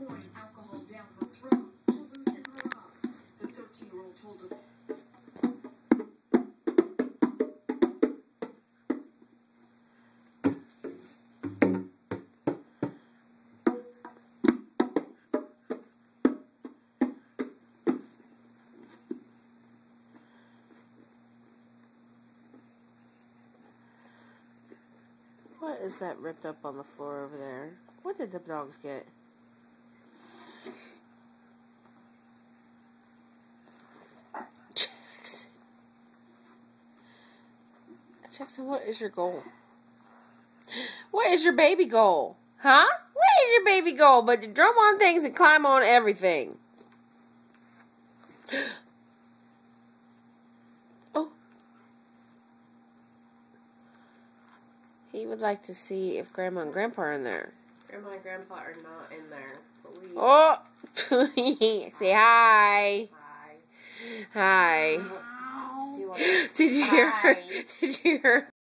pouring alcohol down her throat to loosen her up. The 13-year-old told him. What is that ripped up on the floor over there? What did the dogs get? Jackson, what is your goal? What is your baby goal? Huh? What is your baby goal? But to drum on things and climb on everything. Oh. He would like to see if Grandma and Grandpa are in there. Grandma and Grandpa are not in there. Please. Oh! Say hi. Hi. Hi. Did you hear her? Did you hear her?